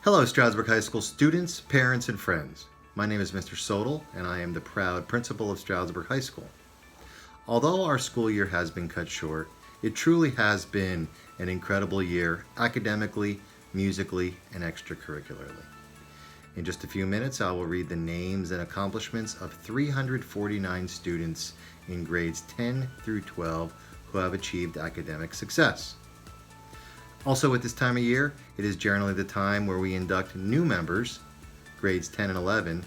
Hello, Stroudsburg High School students, parents, and friends. My name is Mr. Sodal, and I am the proud principal of Stroudsburg High School. Although our school year has been cut short, it truly has been an incredible year academically, musically, and extracurricularly. In just a few minutes, I will read the names and accomplishments of 349 students in grades 10 through 12 who have achieved academic success. Also, at this time of year, it is generally the time where we induct new members, grades 10 and 11,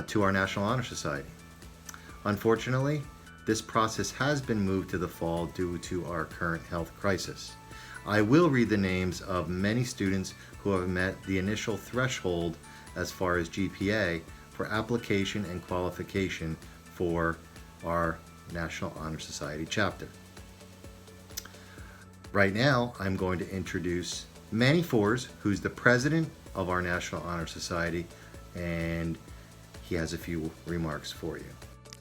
to our National Honor Society. Unfortunately, this process has been moved to the fall due to our current health crisis. I will read the names of many students who have met the initial threshold as far as GPA for application and qualification for our National Honor Society chapter. Right now, I'm going to introduce Manny Fours, who's the president of our National Honor Society, and he has a few remarks for you.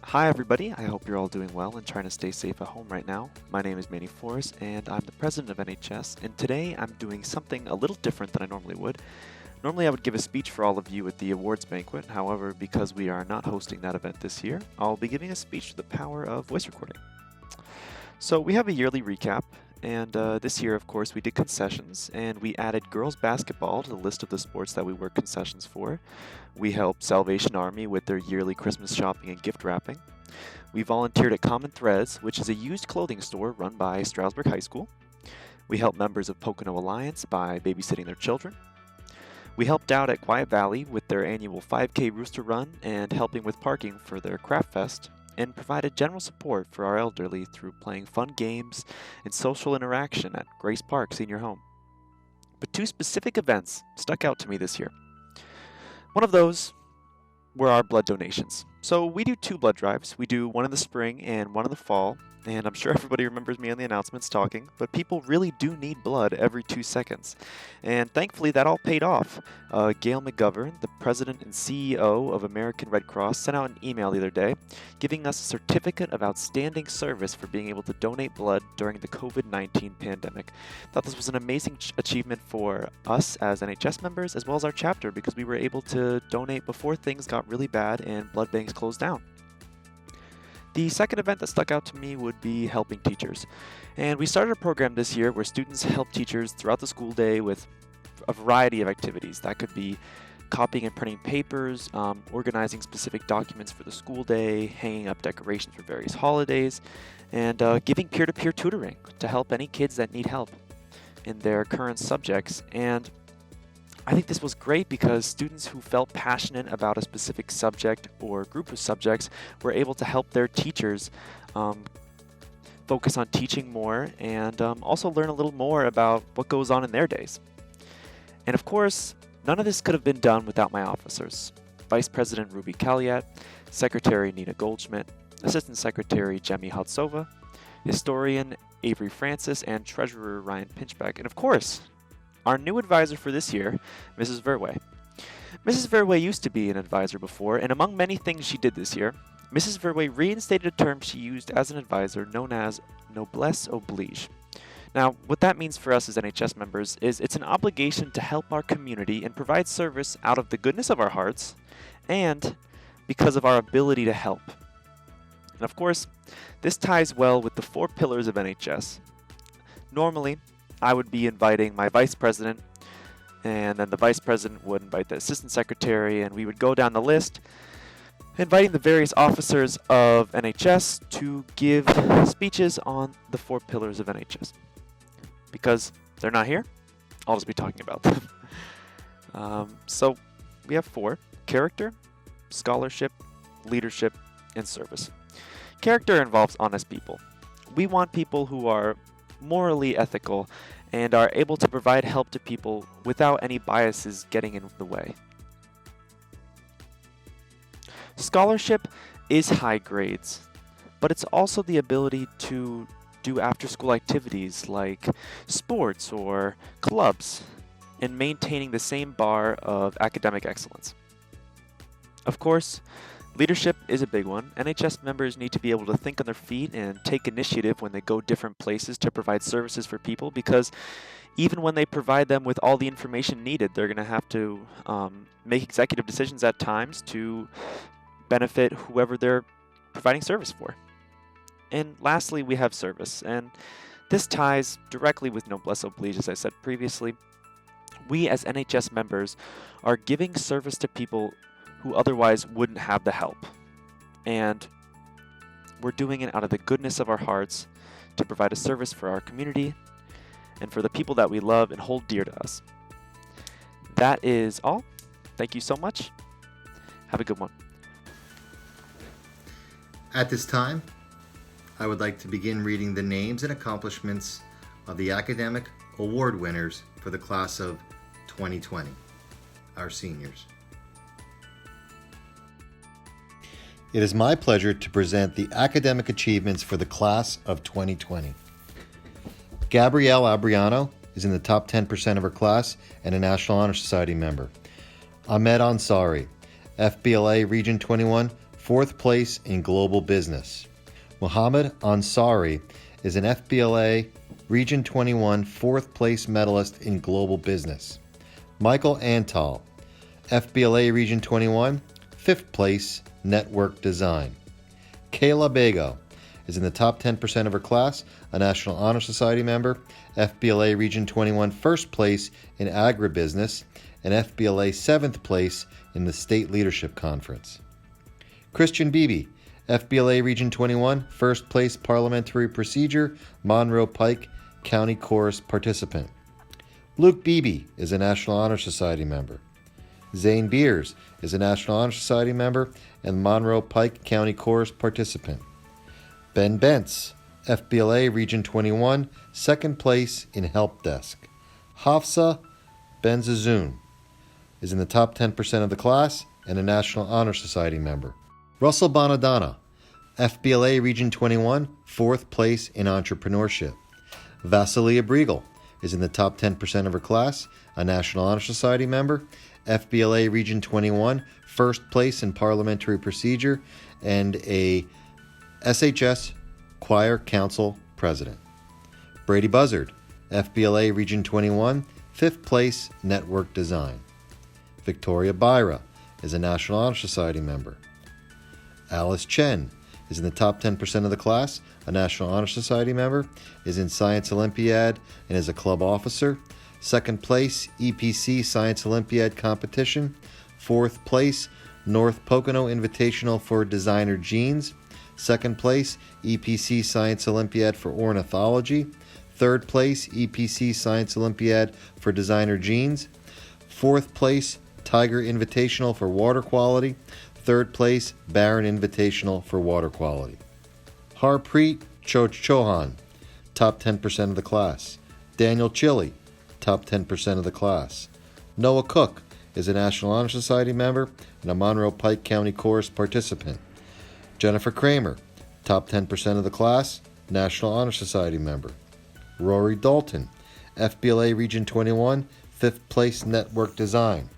Hi everybody, I hope you're all doing well and trying to stay safe at home right now. My name is Manny Fours and I'm the president of NHS, and today I'm doing something a little different than I normally would. Normally I would give a speech for all of you at the awards banquet, however, because we are not hosting that event this year, I'll be giving a speech to the power of voice recording. So we have a yearly recap, and this year, of course, we did concessions, and we added girls basketball to the list of the sports that we work concessions for. We helped Salvation Army with their yearly Christmas shopping and gift wrapping. We volunteered at Common Threads, which is a used clothing store run by Stroudsburg High School. We helped members of Pocono Alliance by babysitting their children. We helped out at Quiet Valley with their annual 5K Rooster Run and helping with parking for their Craft Fest, and provided general support for our elderly through playing fun games and social interaction at Grace Park Senior Home. But two specific events stuck out to me this year. One of those were our blood donations. So we do two blood drives. We do one in the spring and one in the fall, and I'm sure everybody remembers me on the announcements talking, but people really do need blood every 2 seconds. And thankfully that all paid off. Gail McGovern, the president and CEO of American Red Cross, sent out an email the other day giving us a certificate of outstanding service for being able to donate blood during the COVID-19 pandemic. Thought this was an amazing achievement for us as NHS members as well as our chapter, because we were able to donate before things got really bad and blood banks closed down. The second event that stuck out to me would be helping teachers. And we started a program this year where students help teachers throughout the school day with a variety of activities. That could be copying and printing papers, organizing specific documents for the school day, hanging up decorations for various holidays, and giving peer-to-peer tutoring to help any kids that need help in their current subjects. And I think this was great because students who felt passionate about a specific subject or group of subjects were able to help their teachers focus on teaching more and also learn a little more about what goes on in their days. And of course, none of this could have been done without my officers. Vice President Ruby Kalyat, Secretary Nina Goldschmidt, Assistant Secretary Jemmy Hotsova, Historian Avery Francis, and Treasurer Ryan Pinchbeck, and of course, our new advisor for this year, Mrs. Verway. Mrs. Verway used to be an advisor before, and among many things she did this year, Mrs. Verway reinstated a term she used as an advisor known as noblesse oblige. Now, what that means for us as NHS members is it's an obligation to help our community and provide service out of the goodness of our hearts and because of our ability to help. And of course, this ties well with the 4 pillars of NHS. Normally, I would be inviting my vice president, and then the vice president would invite the assistant secretary, and we would go down the list, inviting the various officers of NHS to give speeches on the 4 pillars of NHS. Because they're not here, I'll just be talking about them. So we have 4: character, scholarship, leadership, and service. Character involves honest people. We want people who are morally ethical and are able to provide help to people without any biases getting in the way. Scholarship is high grades, but it's also the ability to do after-school activities like sports or clubs and maintaining the same bar of academic excellence. Of course, Leadership is a big one. NHS members need to be able to think on their feet and take initiative when they go different places to provide services for people, because even when they provide them with all the information needed, they're going to have to make executive decisions at times to benefit whoever they're providing service for. And lastly, we have service, and this ties directly with Noblesse Oblige, as I said previously. We as NHS members are giving service to people who otherwise wouldn't have the help. And we're doing it out of the goodness of our hearts to provide a service for our community and for the people that we love and hold dear to us. That is all. Thank you so much. Have a good one. At this time, I would like to begin reading the names and accomplishments of the academic award winners for the class of 2020, our seniors. It is my pleasure to present the academic achievements for the class of 2020. Gabrielle Abriano is in the top 10% of her class and a National Honor Society member. Ahmed Ansari, FBLA Region 21, 4th place in Global Business. Muhammad Ansari is an FBLA Region 21, 4th place medalist in Global Business. Michael Antal, FBLA Region 21, 5th place Network Design. Kayla Bago is in the top 10% of her class, a National Honor Society member, FBLA Region 21 1st place in Agribusiness, and FBLA 7th place in the State Leadership Conference. Christian Beebe, FBLA Region 21 1st place Parliamentary Procedure, Monroe Pike County Chorus participant. Luke Beebe is a National Honor Society member. Zane Beers is a National Honor Society member and Monroe Pike County Chorus participant. Ben Bentz, FBLA Region 21, 2nd place in Help Desk. Hafsa Benzazoun is in the top 10% of the class and a National Honor Society member. Russell Bonadonna, FBLA Region 21, 4th place in Entrepreneurship. Vasilia Briegel is in the top 10% of her class, a National Honor Society member, FBLA Region 21, 1st place in Parliamentary Procedure, and a SHS Choir Council President. Brady Buzzard, FBLA Region 21, 5th place Network Design. Victoria Byra is a National Honor Society member. Alice Chen is in the top 10% of the class, a National Honor Society member, is in Science Olympiad and is a club officer. 2nd place EPC Science Olympiad competition. 4th place North Pocono Invitational for Designer Jeans. 2nd place EPC Science Olympiad for Ornithology. 3rd place EPC Science Olympiad for Designer Jeans. 4th place Tiger Invitational for Water Quality. 3rd place Barron Invitational for Water Quality. Harpreet Chauhan, top 10% of the class. Daniel Chili, top 10% of the class. Noah Cook is a National Honor Society member and a Monroe Pike County Chorus participant. Jennifer Kramer, top 10% of the class, National Honor Society member. Rory Dalton, FBLA Region 21, 5th place Network Design.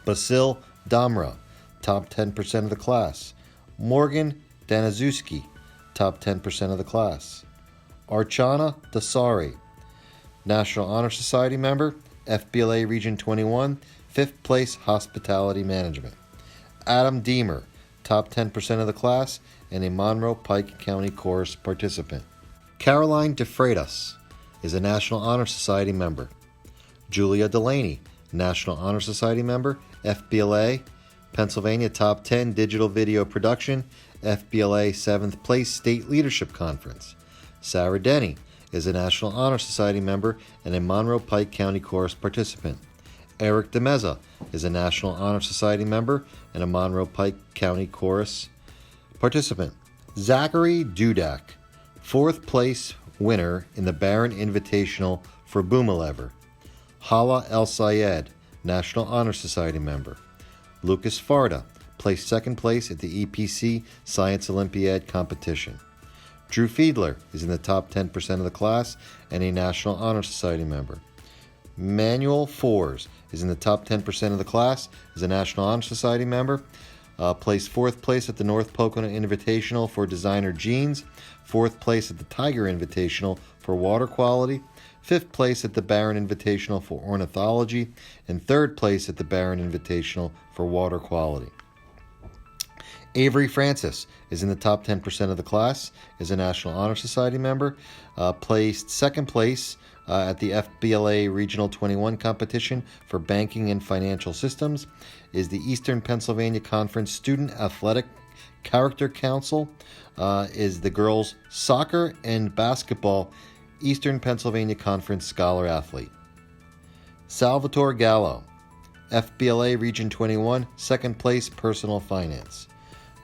Basil Damra, top 10% of the class. Morgan Danazuski, top 10% of the class. Archana Dasari, National Honor Society member, FBLA Region 21, 5th place Hospitality Management. Adam Deemer, top 10% of the class, and a Monroe Pike County Chorus participant. Caroline DeFreitas is a National Honor Society member. Julia Delaney, National Honor Society member, FBLA, Pennsylvania Top 10 Digital Video Production, FBLA 7th Place State Leadership Conference. Sarah Denny is a National Honor Society member and a Monroe Pike County Chorus participant. Eric DeMeza is a National Honor Society member and a Monroe Pike County Chorus participant. Zachary Dudak, 4th place winner in the Barron Invitational for Boomalever. Hala El Sayed, National Honor Society member. Lucas Farda placed 2nd place at the EPC Science Olympiad competition. Drew Fiedler is in the top 10% of the class and a National Honor Society member. Manuel Fours is in the top 10% of the class as a National Honor Society member. Placed 4th place at the North Pocono Invitational for designer jeans, 4th place at the Tiger Invitational for water quality, 5th place at the Barron Invitational for ornithology, and 3rd place at the Barron Invitational for water quality. Avery Francis is in the top 10% of the class, is a National Honor Society member, placed 2nd place at the FBLA Regional 21 competition for banking and financial systems, is the Eastern Pennsylvania Conference Student Athletic Character Council, is the girls soccer and basketball Eastern Pennsylvania Conference Scholar Athlete. Salvatore Gallo, FBLA Region 21, 2nd place Personal Finance.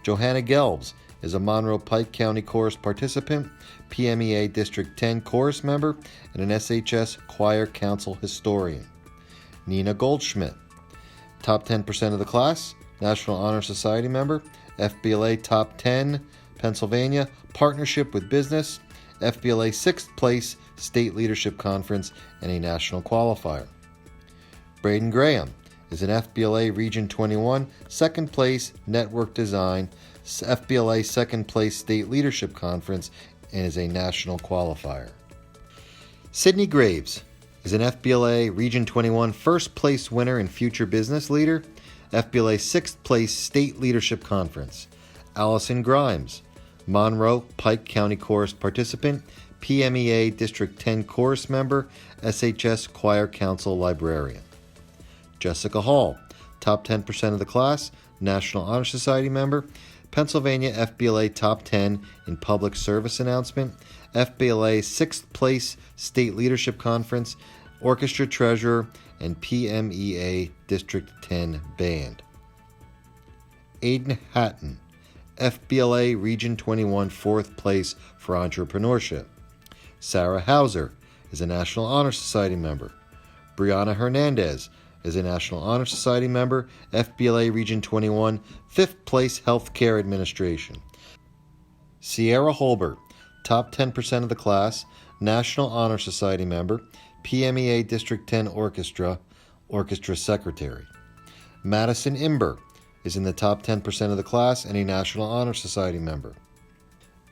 Johanna Gelbs is a Monroe Pike County Chorus participant, PMEA District 10 Chorus member, and an SHS Choir Council historian. Nina Goldschmidt, top 10% of the class, National Honor Society member, FBLA Top 10 Pennsylvania, Partnership with Business, FBLA 6th place State Leadership Conference, and a National Qualifier. Braden Graham is an FBLA Region 21, 2nd place Network Design, FBLA 2nd place State Leadership Conference, and is a National Qualifier. Sydney Graves is an FBLA Region 21 1st place winner and Future Business Leader, FBLA 6th place State Leadership Conference. Allison Grimes, Monroe Pike County Chorus participant, PMEA District 10 Chorus member, SHS Choir Council librarian. Jessica Hall, top 10% of the class, National Honor Society member, Pennsylvania FBLA Top 10 in Public Service Announcement, FBLA 6th place State Leadership Conference, Orchestra Treasurer, and PMEA District 10 Band. Aiden Hatton, FBLA Region 21 4th place for Entrepreneurship. Sarah Hauser is a National Honor Society member. Brianna Hernandez is a National Honor Society member, FBLA Region 21, 5th place Healthcare Administration. Sierra Holbert, top 10% of the class, National Honor Society member, PMEA District 10 Orchestra, Orchestra Secretary. Madison Imber is in the top 10% of the class and a National Honor Society member.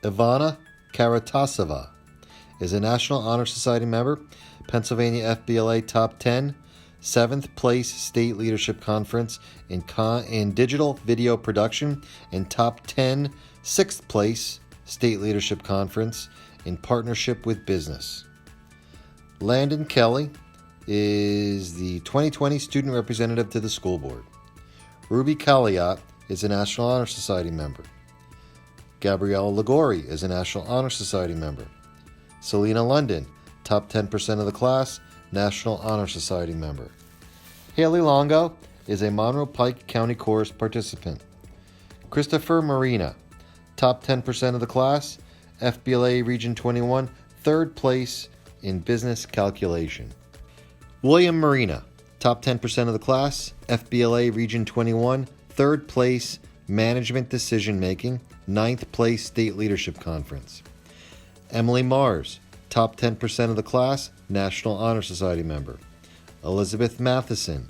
Ivana Karatasova is a National Honor Society member, Pennsylvania FBLA Top 10, 7th place State Leadership Conference in Digital Video Production, and Top 10, 6th place State Leadership Conference in Partnership with Business. Landon Kelly is the 2020 Student Representative to the School Board. Ruby Kaliat is a National Honor Society member. Gabrielle Ligori is a National Honor Society member. Selena London, top 10% of the class, National Honor Society member. Haley Longo is a Monroe Pike County Chorus participant. Christopher Marina, top 10% of the class, FBLA Region 21, 3rd place in Business Calculation. William Marina, top 10% of the class, FBLA Region 21, 3rd place Management Decision Making, 9th place State Leadership Conference. Emily Mars, top 10% of the class, National Honor Society member. Elizabeth Matheson,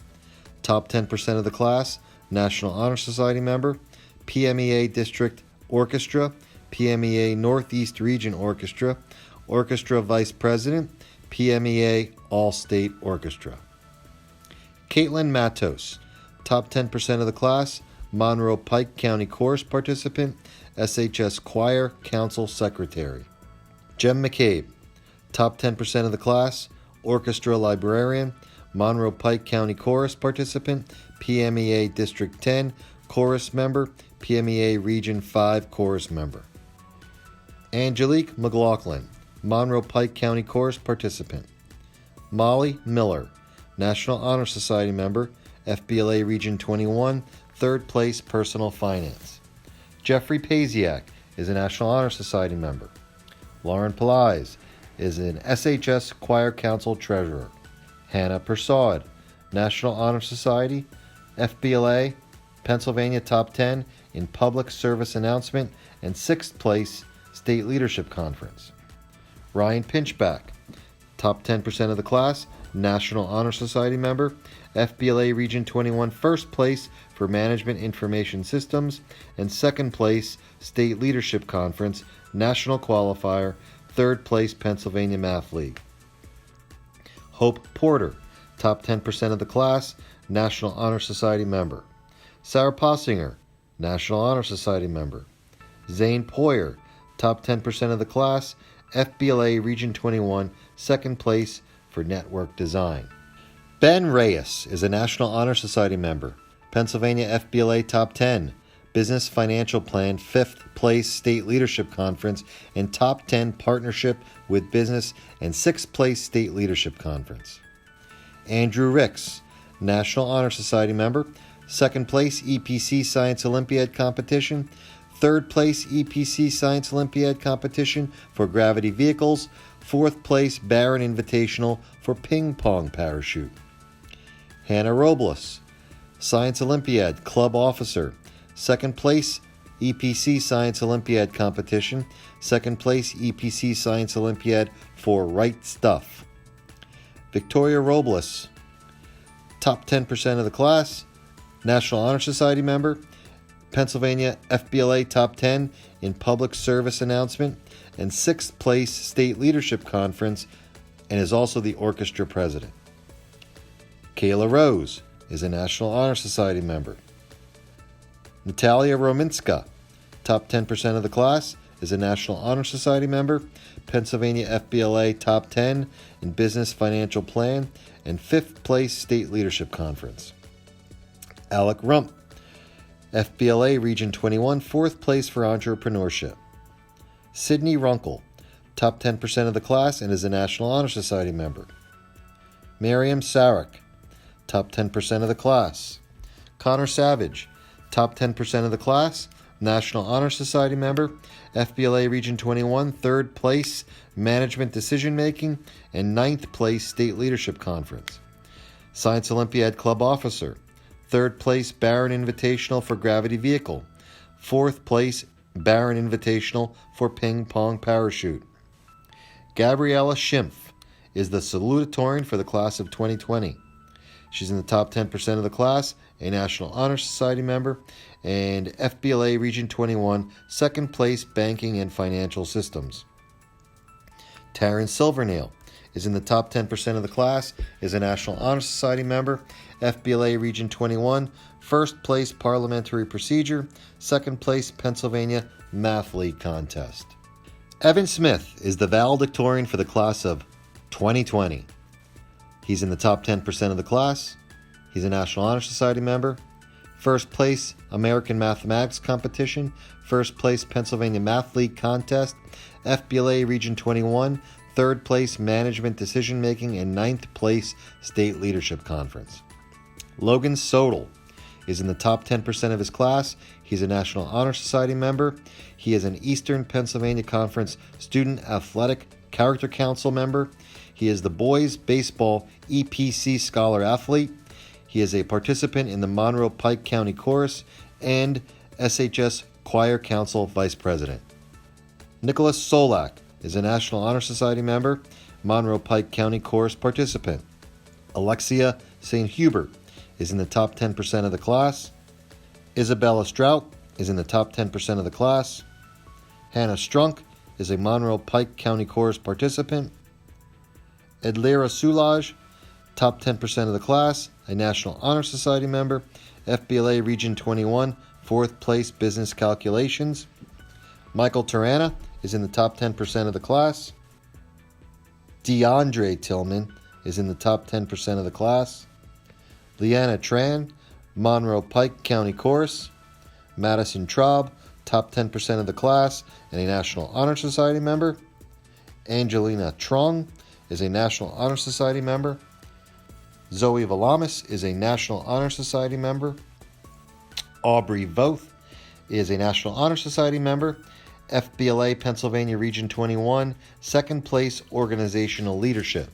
top 10% of the class, National Honor Society member, PMEA District Orchestra, PMEA Northeast Region Orchestra, Orchestra Vice President, PMEA All-State Orchestra. Caitlin Matos, top 10% of the class, Monroe Pike County Chorus participant, SHS Choir Council Secretary. Jem McCabe, top 10% of the class, Orchestra Librarian, Monroe Pike County Chorus participant, PMEA District 10 Chorus member, PMEA Region 5 Chorus member. Angelique McLaughlin, Monroe Pike County Chorus participant. Molly Miller, National Honor Society member, FBLA Region 21, 3rd place Personal Finance. Jeffrey Paziak is a National Honor Society member. Lauren Pelais is an SHS Choir Council Treasurer. Hannah Persaud, National Honor Society, FBLA, Pennsylvania Top 10 in Public Service Announcement, and 6th place State Leadership Conference. Ryan Pinchback, top 10% of the class, National Honor Society member. FBLA Region 21 first place for Management Information Systems, and second place State Leadership Conference, National Qualifier, third place Pennsylvania Math League. Hope Porter, top 10% of the class, National Honor Society member. Sarah Possinger, National Honor Society member. Zane Poyer, top 10% of the class, FBLA Region 21, second place for Network Design. Ben Reyes is a National Honor Society member. Pennsylvania FBLA Top 10, Business Financial Plan, 5th place State Leadership Conference, and Top 10 Partnership with Business, and 6th place State Leadership Conference. Andrew Ricks, National Honor Society member. 2nd place EPC Science Olympiad Competition. 3rd place EPC Science Olympiad Competition for Gravity Vehicles. 4th place Barron Invitational for Ping Pong Parachute. Hannah Robles, Science Olympiad Club Officer. 2nd place EPC Science Olympiad Competition. 2nd place EPC Science Olympiad for Right Stuff. Victoria Robles, top 10% of the class, National Honor Society member. Pennsylvania FBLA Top 10 in Public Service Announcement, and 6th place State Leadership Conference, and is also the orchestra president. Kayla Rose is a National Honor Society member. Natalia Rominska, top 10% of the class, is a National Honor Society member. Pennsylvania FBLA Top 10 in Business Financial Plan, and 5th place State Leadership Conference. Alec Rump, FBLA Region 21, 4th place for Entrepreneurship. Sydney Runkle, top 10% of the class and is a National Honor Society member. Miriam Sarek, top 10% of the class. Connor Savage, top 10% of the class, National Honor Society member. FBLA Region 21, 3rd place Management Decision Making, and 9th place State Leadership Conference. Science Olympiad Club Officer, 3rd place Barron Invitational for Gravity Vehicle, 4th place Barron Invitational for Ping Pong Parachute. Gabriella Schimpf is the salutatorian for the class of 2020. She's in the top 10% of the class, a National Honor Society member, and FBLA Region 21, 2nd place Banking and Financial Systems. Taryn Silvernail is in the top 10% of the class, is a National Honor Society member, FBLA Region 21, 1st place Parliamentary Procedure, 2nd place Pennsylvania Math League Contest. Evan Smith is the valedictorian for the class of 2020. He's in the top 10% of the class. He's a National Honor Society member. 1st place American Mathematics Competition, 1st place Pennsylvania Math League Contest, FBLA Region 21, 3rd place Management Decision Making, and 9th place State Leadership Conference. Logan Sodal is in the top 10% of his class. He's a National Honor Society member. He is an Eastern Pennsylvania Conference Student Athletic Character Council member. He is the Boys Baseball EPC Scholar Athlete. He is a participant in the Monroe Pike County Chorus and SHS Choir Council Vice President. Nicholas Solak is a National Honor Society member, Monroe Pike County Chorus participant. Alexia St. Hubert is in the top 10% of the class. Isabella Strout is in the top 10% of the class. Hannah Strunk is a Monroe Pike County Chorus participant. Edlira Sulaj, top 10% of the class, a National Honor Society member, FBLA Region 21, 4th place Business Calculations. Michael Tarana is in the top 10% of the class. DeAndre Tillman is in the top 10% of the class. Leanna Tran, Monroe Pike County Chorus. Madison Traub, top 10% of the class and a National Honor Society member. Angelina Trong is a National Honor Society member. Zoe Valamis is a National Honor Society member. Aubrey Voth is a National Honor Society member. FBLA Pennsylvania Region 21, 2nd place Organizational Leadership.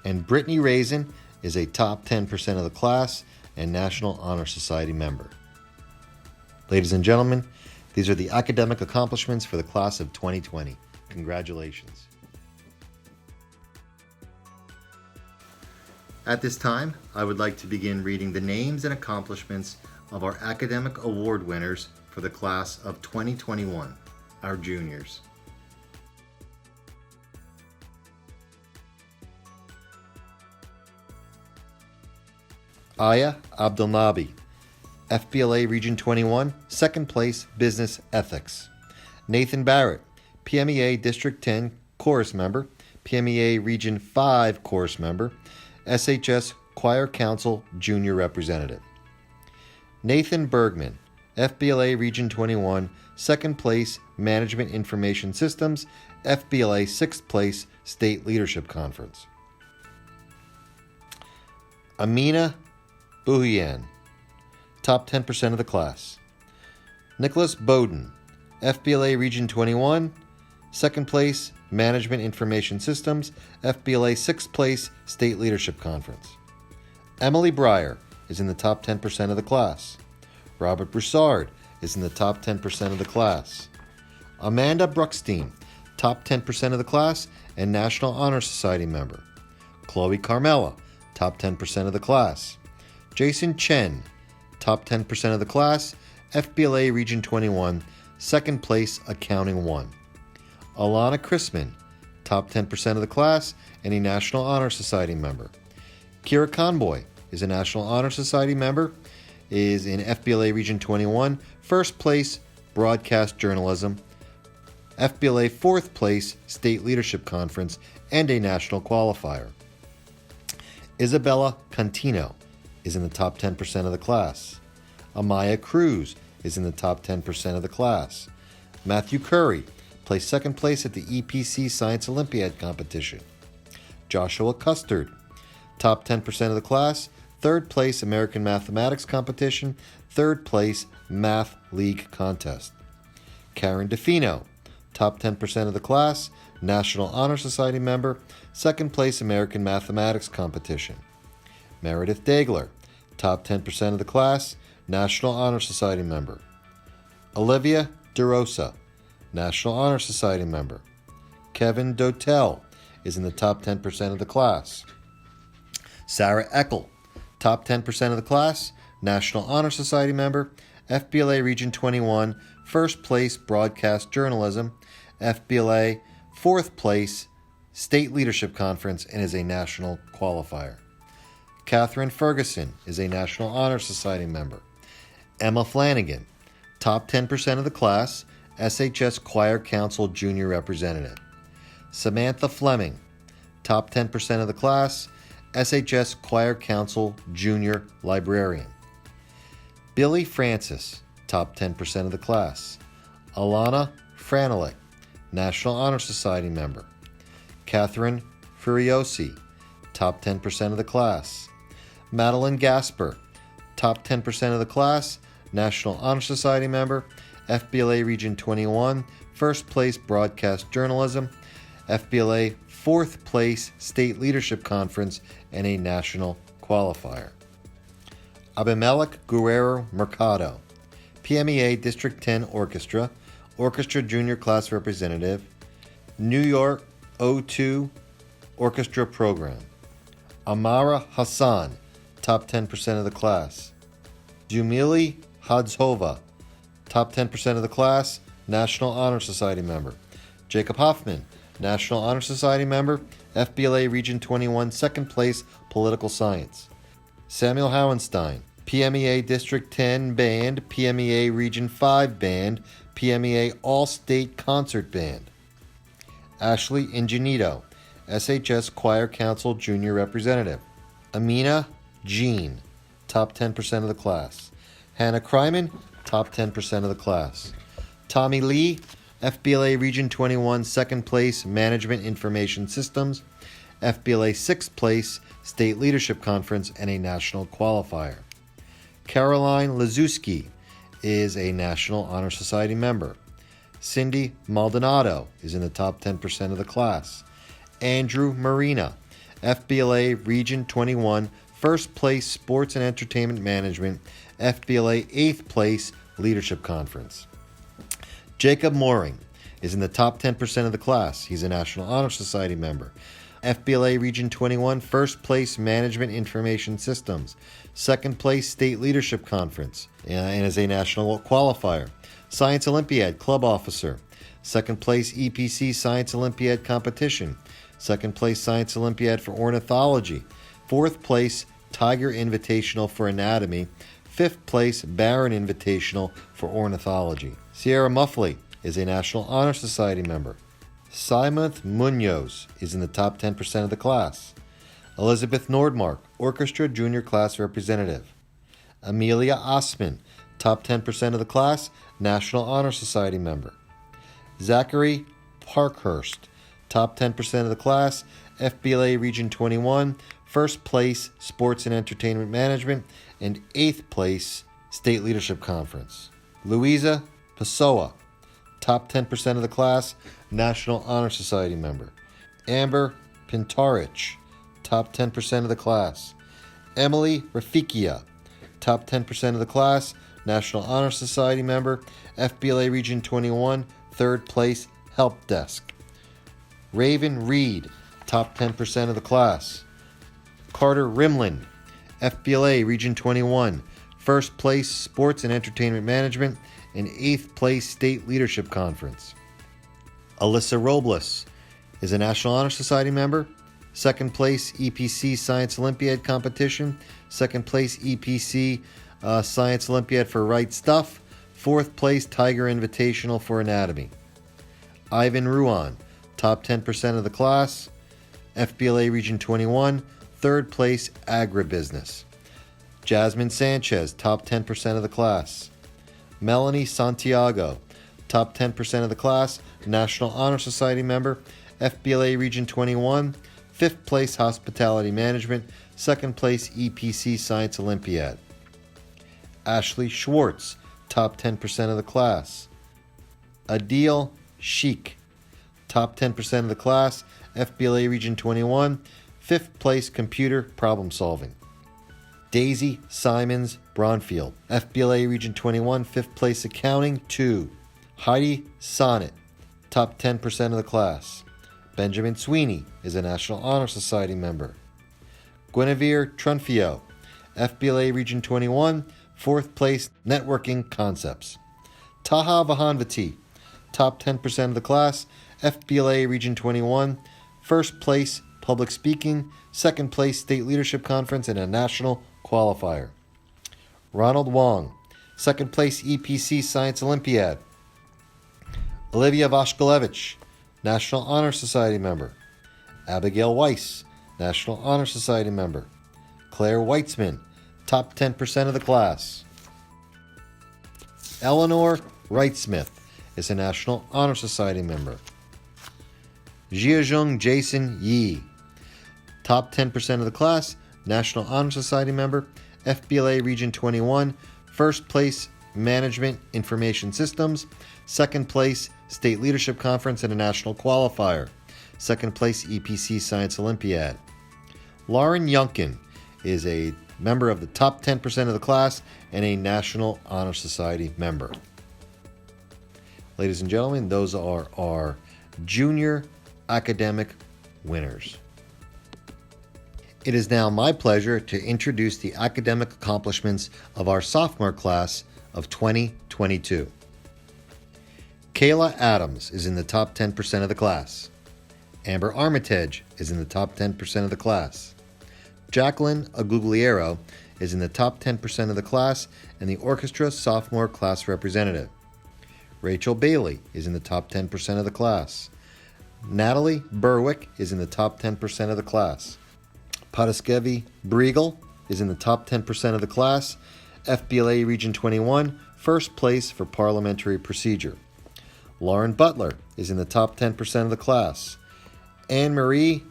And Brittany Raisin is a top 10% of the class and National Honor Society member. Ladies and gentlemen, these are the academic accomplishments for the class of 2020. Congratulations. At this time, I would like to begin reading the names and accomplishments of our academic award winners for the class of 2021, our juniors. Aya Abdelnabi, FBLA Region 21, second place, Business Ethics. Nathan Barrett, PMEA District 10 Chorus Member, PMEA Region 5 Chorus Member, SHS Choir Council Junior Representative. Nathan Bergman, FBLA Region 21, second place, Management Information Systems, FBLA sixth place, State Leadership Conference. Amina Buhian, top 10% of the class. Nicholas Bowden, FBLA Region 21, second place, Management Information Systems, FBLA sixth place, State Leadership Conference. Emily Breyer is in the top 10% of the class. Robert Broussard is in the top 10% of the class. Amanda Bruckstein, top 10% of the class and National Honor Society member. Chloe Carmela, top 10% of the class. Jason Chen, top 10% of the class, FBLA Region 21, second place, Accounting 1. Alana Chrisman, top 10% of the class and a National Honor Society member. Kira Conboy is a National Honor Society member, is in FBLA Region 21, first place, Broadcast Journalism, FBLA fourth place, State Leadership Conference, and a National Qualifier. Isabella Contino is in the top 10% of the class. Amaya Cruz is in the top 10% of the class. Matthew Curry placed second place at the EPC Science Olympiad competition. Joshua Custard, top 10% of the class, third place American Mathematics competition, third place Math League contest. Karen DeFino, top 10% of the class, National Honor Society member, second place American Mathematics competition. Meredith Dagler, top 10% of the class, National Honor Society member. Olivia DeRosa, National Honor Society member. Kevin Dotel is in the top 10% of the class. Sarah Eckel, top 10% of the class, National Honor Society member, FBLA Region 21, first place, Broadcast Journalism, FBLA fourth place, State Leadership Conference, and is a National Qualifier. Catherine Ferguson is a National Honor Society member. Emma Flanagan, top 10% of the class, SHS Choir Council Junior Representative. Samantha Fleming, top 10% of the class, SHS Choir Council Junior Librarian. Billy Francis, top 10% of the class. Alana Franelik, National Honor Society member. Catherine Furiosi, top 10% of the class. Madeline Gasper, top 10% of the class, National Honor Society member, FBLA Region 21, first place, Broadcast Journalism, FBLA fourth place, State Leadership Conference, and a National Qualifier. Abimelech Guerrero Mercado, PMEA District 10 Orchestra, Orchestra Junior Class Representative, New York O2 Orchestra Program. Amara Hassan, top 10% of the class. Jumili Hadzhova, top 10% of the class, National Honor Society member. Jacob Hoffman, National Honor Society member, FBLA Region 21, second place, Political Science. Samuel Howenstein, PMEA District 10 Band, PMEA Region 5 Band, PMEA All-State Concert Band. Ashley Ingenito, SHS Choir Council Junior Representative. Amina Jean, top 10% of the class. Hannah Kryman, top 10% of the class. Tommy Lee, FBLA Region 21, second place, Management Information Systems, FBLA sixth place, State Leadership Conference, and a National Qualifier. Caroline Lazuski is a National Honor Society member. Cindy Maldonado is in the top 10% of the class. Andrew Marina, FBLA Region 21, first place, Sports and Entertainment Management, FBLA eighth place, Leadership Conference. Jacob Mooring is in the top 10% of the class. He's a National Honor Society member. FBLA Region 21, first place Management Information Systems. Second place State Leadership Conference, and is a national qualifier. Science Olympiad Club Officer. Second place EPC Science Olympiad Competition. Second place Science Olympiad for Ornithology. Fourth place Tiger Invitational for Anatomy. Fifth place Barron Invitational for Ornithology. Sierra Muffley is a National Honor Society member. Simonth Munoz is in the top 10% of the class. Elizabeth Nordmark, Orchestra Junior Class Representative. Amelia Osman, top 10% of the class, National Honor Society member. Zachary Parkhurst, top 10% of the class, FBLA Region 21, first place Sports and Entertainment Management, and 8th place State Leadership Conference. Louisa Pessoa, top 10% of the class, National Honor Society member. Amber Pintarich, top 10% of the class. Emily Rafikia, top 10% of the class, National Honor Society member, FBLA Region 21, 3rd place Help Desk. Raven Reed, top 10% of the class. Carter Rimland, FBLA Region 21, 1st place Sports and Entertainment Management, and 8th place State Leadership Conference. Alyssa Robles is a National Honor Society member, 2nd place EPC Science Olympiad Competition, 2nd place EPC Science Olympiad for Right Stuff, 4th place Tiger Invitational for Anatomy. Ivan Ruan, top 10% of the class, FBLA Region 21, 3rd place Agribusiness. Jasmine Sanchez, top 10% of the class. Melanie Santiago, top 10% of the class, National Honor Society member, FBLA Region 21, 5th place Hospitality Management, 2nd place EPC Science Olympiad. Ashley Schwartz, top 10% of the class. Adil Sheikh, top 10% of the class, FBLA Region 21, 5th place Computer Problem Solving. Daisy Simons Bronfield, FBLA Region 21, 5th place Accounting 2. Heidi Sonnet, top 10% of the class. Benjamin Sweeney is a National Honor Society member. Guinevere Trunfio, FBLA Region 21, 4th place Networking Concepts. Taha Vahanvati, top 10% of the class, FBLA Region 21, 1st place Public Speaking, 2nd place State Leadership Conference, and a National Qualifier. Ronald Wong, 2nd place EPC Science Olympiad. Olivia Vashkelevich, National Honor Society member. Abigail Weiss, National Honor Society member. Claire Weitzman, top 10% of the class. Eleanor Wright-Smith is a National Honor Society member. Jiajung Jason Yi, top 10% of the class, National Honor Society member, FBLA Region 21, 1st place Management Information Systems, 2nd place State Leadership Conference and a National Qualifier, 2nd place EPC Science Olympiad. Lauren Yunkin is a member of the top 10% of the class and a National Honor Society member. Ladies and gentlemen, those are our junior academic winners. It is now my pleasure to introduce the academic accomplishments of our sophomore class of 2022. Kayla Adams is in the top 10% of the class. Amber Armitage is in the top 10% of the class. Jacqueline Agugliero is in the top 10% of the class and the orchestra sophomore class representative. Rachel Bailey is in the top 10% of the class. Natalie Berwick is in the top 10% of the class. Padaskevi Briegel is in the top 10% of the class. FBLA Region 21, 1st place for parliamentary procedure. Lauren Butler is in the top 10% of the class. Anne-Marie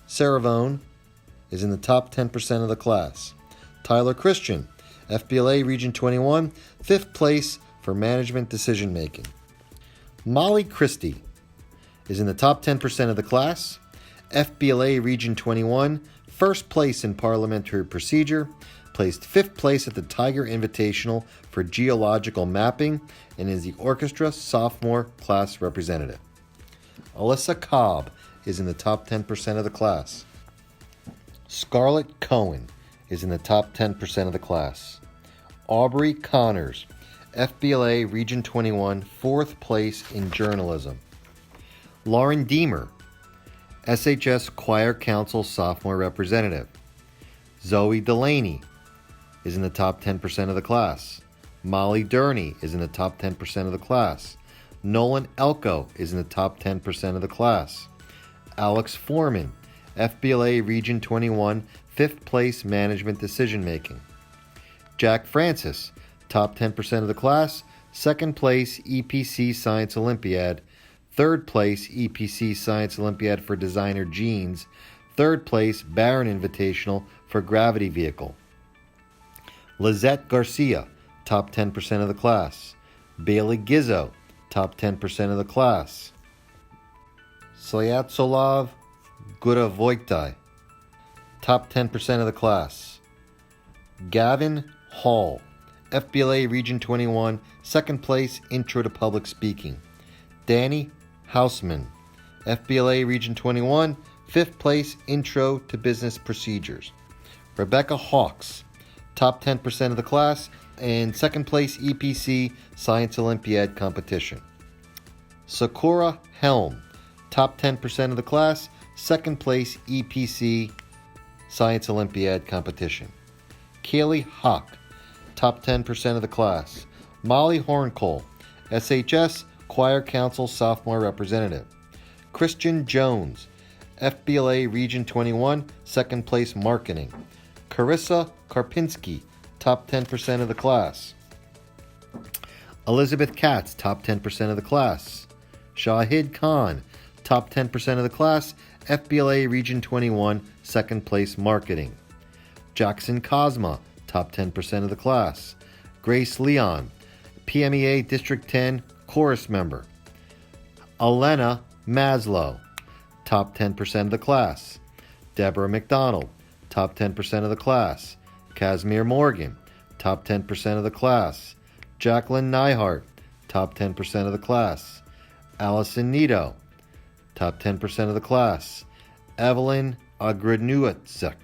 Saravone is in the top 10% of the class. Tyler Christian, FBLA Region 21, 5th place for management decision making. Molly Christie is in the top 10% of the class. FBLA Region 21, 1st place in parliamentary procedure, placed 5th place at the Tiger Invitational for geological mapping, and is the orchestra sophomore class representative. Alyssa Cobb is in the top 10% of the class. Scarlett Cohen is in the top 10% of the class. Aubrey Connors, FBLA Region 21, 4th place in journalism. Lauren Deemer, SHS Choir Council Sophomore Representative. Zoe Delaney is in the top 10% of the class. Molly Durney is in the top 10% of the class. Nolan Elko is in the top 10% of the class. Alex Foreman, FBLA Region 21, 5th place Management Decision Making. Jack Francis, top 10% of the class, 2nd place EPC Science Olympiad, 3rd place EPC Science Olympiad for Designer Jeans, 3rd place Barron Invitational for Gravity Vehicle. Lizette Garcia, top 10% of the class. Bailey Gizzo, top 10% of the class. Slyatsolov Guravoitai, top 10% of the class. Gavin Hall, FBLA Region 21, 2nd place Intro to Public Speaking. Danny Hausman, FBLA Region 21, 5th place Intro to Business Procedures. Rebecca Hawks, top 10% of the class, and 2nd place EPC Science Olympiad competition. Sakura Helm, top 10% of the class, 2nd place EPC Science Olympiad competition. Kaylee Hawk, top 10% of the class. Molly Horncole, SHS Choir Council Sophomore Representative. Christian Jones, FBLA Region 21, 2nd place Marketing. Carissa Karpinski, top 10% of the class. Elizabeth Katz, top 10% of the class. Shahid Khan, top 10% of the class, FBLA Region 21, 2nd place Marketing. Jackson Cosma, top 10% of the class. Grace Leon, PMEA District 10 Chorus Member. Elena Maslow, top 10% of the class. Deborah McDonald, top 10% of the class. Casimir Morgan, top 10% of the class. Jacqueline Neihart, top 10% of the class. Allison Nito, top 10% of the class. Evelyn Agranuatsek,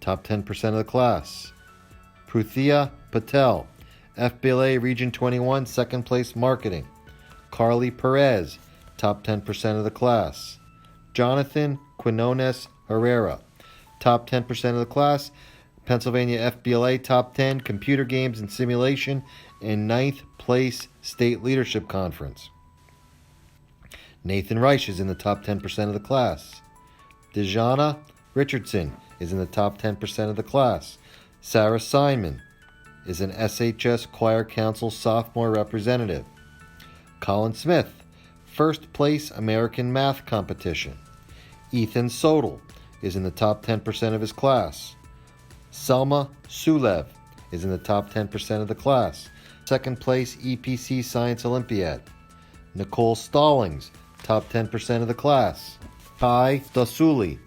top 10% of the class. Pruthia Patel, FBLA Region 21, 2nd place Marketing. Carly Perez, top 10% of the class. Jonathan Quinones Herrera, top 10% of the class. Pennsylvania FBLA Top 10 Computer Games and Simulation and 9th place State Leadership Conference. Nathan Reich is in the top 10% of the class. Dejana Richardson is in the top 10% of the class. Sarah Simon is an SHS Choir Council Sophomore Representative. Colin Smith, 1st place American Math Competition. Ethan Sodal is in the top 10% of his class. Selma Sulev is in the top 10% of the class. 2nd place EPC Science Olympiad. Nicole Stallings, top 10% of the class. Kai Dasuli,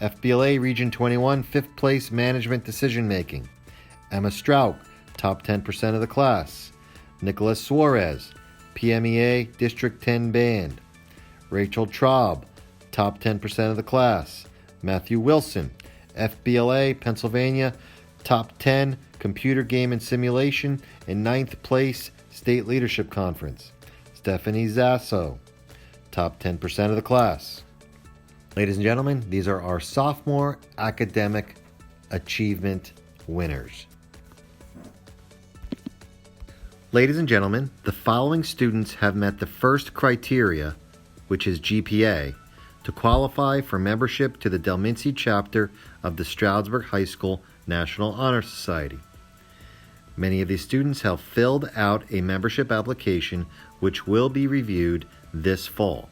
FBLA Region 21, 5th place Management Decision Making. Emma Strouk, top 10% of the class. Nicholas Suarez, PMEA District 10 Band. Rachel Traub, top 10% of the class. Matthew Wilson, FBLA Pennsylvania, top 10 Computer Game and Simulation and 9th place State Leadership Conference. Stephanie Zasso, top 10% of the class. Ladies and gentlemen, these are our sophomore academic achievement winners. Ladies and gentlemen, the following students have met the first criteria, which is GPA, to qualify for membership to the Delmincy chapter of the Stroudsburg High School National Honor Society. Many of these students have filled out a membership application which will be reviewed this fall.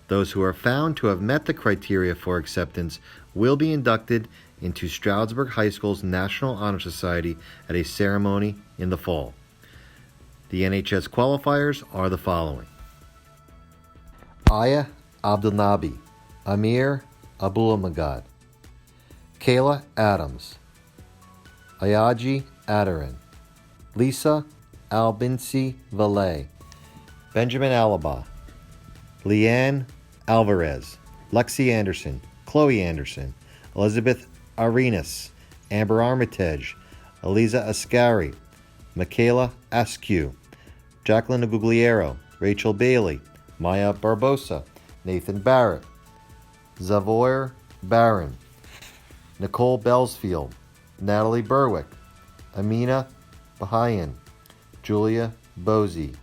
Those who are found to have met the criteria for acceptance will be inducted into Stroudsburg High School's National Honor Society at a ceremony in the fall. The Nhs Qualifiers are the following: Aya Abdelnabi, Amir Abulamagad, Kayla Adams, Ayaji Adarin, Lisa Albinci Valle, Benjamin Alaba, Leanne Alvarez, Lexi Anderson, Chloe Anderson, Elizabeth Arenas, Amber Armitage, Eliza Ascari, Michaela Askew, Jacqueline Gugliero, Rachel Bailey, Maya Barbosa, Nathan Barrett, Zavoir Barron, Nicole Belsfield, Natalie Berwick, Amina Bahayan, Julia Bosey,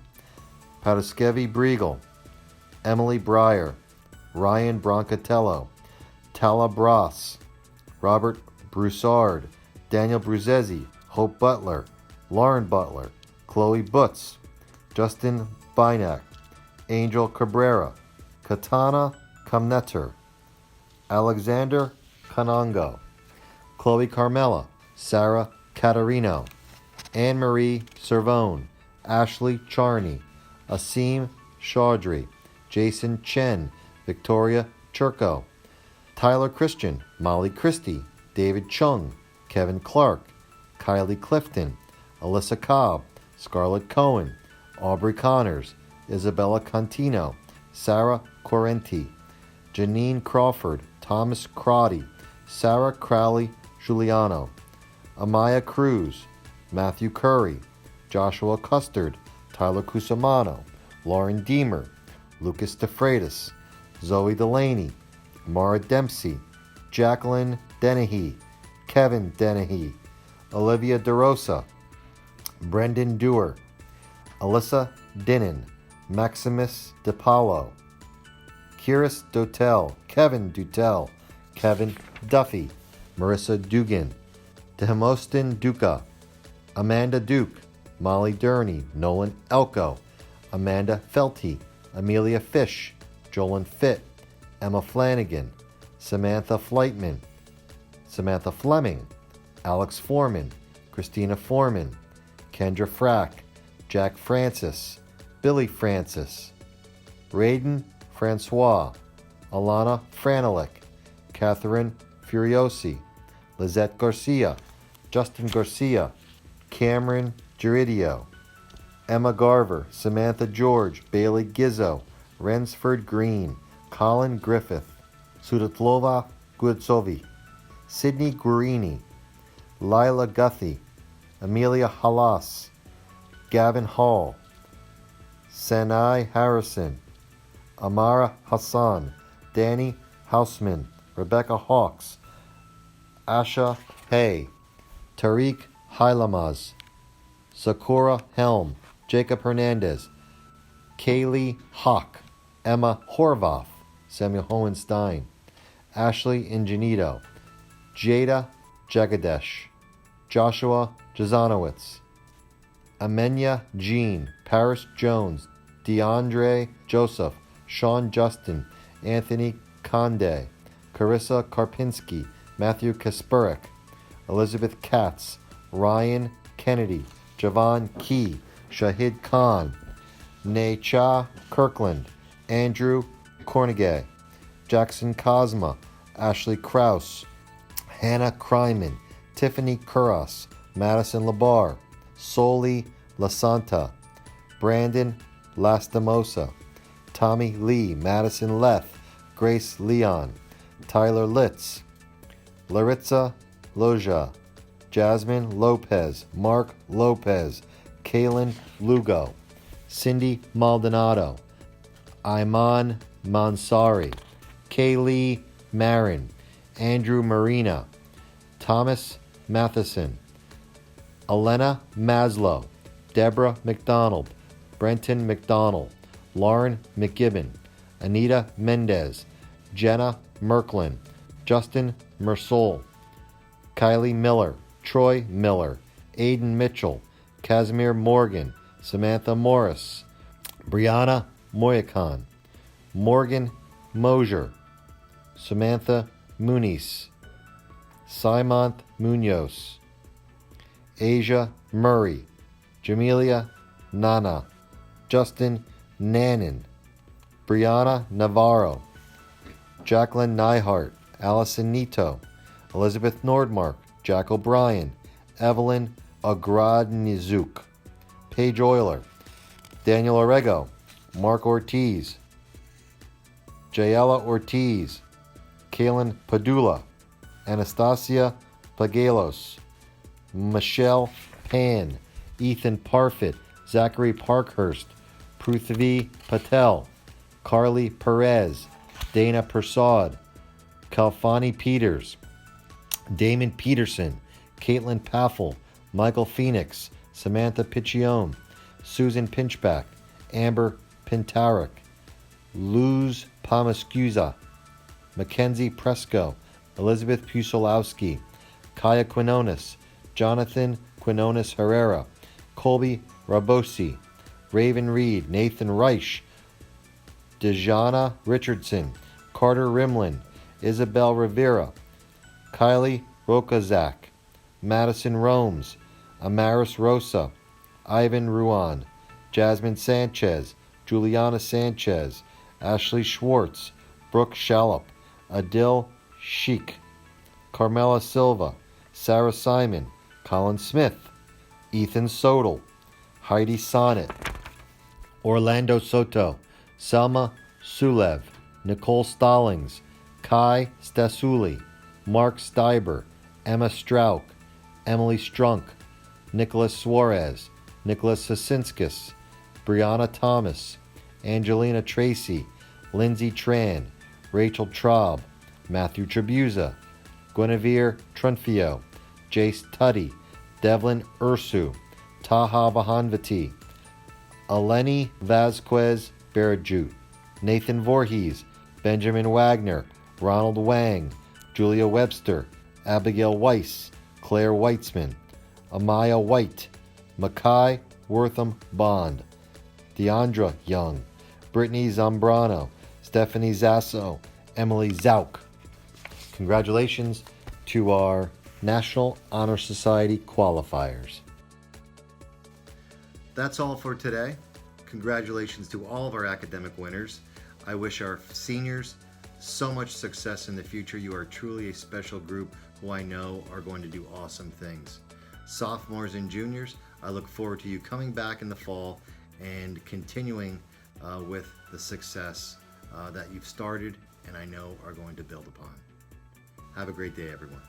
Padaskevi Briegel, Emily Breyer, Ryan Broncatello, Tala Bross, Robert Broussard, Daniel Bruzezi, Hope Butler, Lauren Butler, Chloe Butz, Justin Bynack, Angel Cabrera, Katana Kamneter, Alexander Kanongo, Chloe Carmela, Sarah Catarino, Anne-Marie Servone, Ashley Charney, Asim Chaudhry, Jason Chen, Victoria Churko, Tyler Christian, Molly Christie, David Chung, Kevin Clark, Kylie Clifton, Alyssa Cobb, Scarlett Cohen, Aubrey Connors, Isabella Contino, Sarah Correnti, Janine Crawford, Thomas Crotty, Sarah Crowley Giuliano, Amaya Cruz, Matthew Curry, Joshua Custard, Tyler Cusimano, Lauren Deemer, Lucas DeFreitas, Zoe Delaney, Mara Dempsey, Jacqueline Dennehy, Kevin Dennehy, Olivia DeRosa, Brendan Dewar, Alyssa Dinnan, Maximus DePaulo, Kiris Dotel, Kevin Dutel, Kevin Duffy, Marissa Dugan, Dehemostin Duca, Amanda Duke, Molly Durney, Nolan Elko, Amanda Felty, Amelia Fish, Jolyn Fitt, Emma Flanagan, Samantha Fleitman, Samantha Fleming, Alex Foreman, Christina Foreman, Kendra Frack, Jack Francis, Billy Francis, Raiden Francois, Alana Franelik, Catherine Furiosi, Lizette Garcia, Justin Garcia, Cameron Geridio, Emma Garver, Samantha George, Bailey Gizzo, Rensford Green, Colin Griffith, Sudatlova Gudsovi, Sydney Guarini, Lila Guthie, Amelia Halas, Gavin Hall, Sanai Harrison, Amara Hassan, Danny Hausman, Rebecca Hawks, Asha Hay, Tariq Hailamaz, Sakura Helm, Jacob Hernandez, Kaylee Hawk, Emma Horvath, Samuel Hohenstein, Ashley Ingenito, Jada Jagadesh, Joshua Jazanowitz, Amenya Jean, Paris Jones, DeAndre Joseph, Sean Justin, Anthony Conde, Carissa Karpinski, Matthew Kasperek, Elizabeth Katz, Ryan Kennedy, Javon Key, Shahid Khan, Necha Kirkland, Andrew Cornegay, Jackson Cosma, Ashley Kraus, Hannah Kryman, Tiffany Kuras, Madison Labar, Soli Lasanta, Brandon Lastimosa, Tommy Lee, Madison Leth, Grace Leon, Tyler Litz, Laritza Loja, Jasmine Lopez, Mark Lopez, Kaylin Lugo, Cindy Maldonado, Iman Mansari, Kaylee Marin, Andrew Marina, Thomas Matheson, Elena Maslow, Deborah McDonald, Brenton McDonald, Lauren McGibbon, Anita Mendez, Jenna Merklin, Justin Mersol, Kylie Miller, Troy Miller, Aiden Mitchell, Casimir Morgan, Samantha Morris, Brianna Moyakan, Morgan Mosier, Samantha Muniz, Simont Munoz, Asia Murray, Jamelia Nana, Justin Nannon, Brianna Navarro, Jacqueline Neihart, Allison Nito, Elizabeth Nordmark, Jack O'Brien, Evelyn Agradnizuk, Paige Euler, Daniel Orego, Mark Ortiz, Jayela Ortiz, Kaylin Padula, Anastasia Pagelos, Michelle Pan, Ethan Parfit, Zachary Parkhurst, Prithvi Patel, Carly Perez, Dana Persad, Kalfani Peters, Damon Peterson, Caitlin Paffel, Michael Phoenix, Samantha Piccione, Susan Pinchback, Amber Pintarik, Luz Pomascusa, Mackenzie Presco, Elizabeth Pusolowski, Kaya Quinones, Jonathan Quinones Herrera, Colby Rabosi, Raven Reed, Nathan Reich, Dejana Richardson, Carter Rimlin, Isabel Rivera, Kylie Rokazak, Madison Romes, Amaris Rosa, Ivan Ruan, Jasmine Sanchez, Juliana Sanchez, Ashley Schwartz, Brooke Shallop, Adil Sheik, Carmela Silva, Sarah Simon, Colin Smith, Ethan Sodal, Heidi Sonnet, Orlando Soto, Selma Sulev, Nicole Stallings, Kai Stasuli, Mark Steiber, Emma Strauk, Emily Strunk, Nicholas Suarez, Nicholas Sasinskis, Brianna Thomas, Angelina Tracy, Lindsay Tran, Rachel Traub, Matthew Trebuza, Guinevere Trunfio, Jace Tuddy, Devlin Ursu, Taha Vahanvati, Eleni Vasquez Berajut, Nathan Voorhees, Benjamin Wagner, Ronald Wang, Julia Webster, Abigail Weiss, Claire Weitzman, Amaya White, Makai Wortham Bond, Deandra Young, Brittany Zambrano, Stephanie Zasso, Emily Zauk. Congratulations to our National Honor Society qualifiers. That's all for today. Congratulations to all of our academic winners. I wish our seniors so much success in the future. You are truly a special group who I know are going to do awesome things. Sophomores and juniors, I look forward to you coming back in the fall and continuing with the success that you've started and I know are going to build upon. Have a great day, everyone.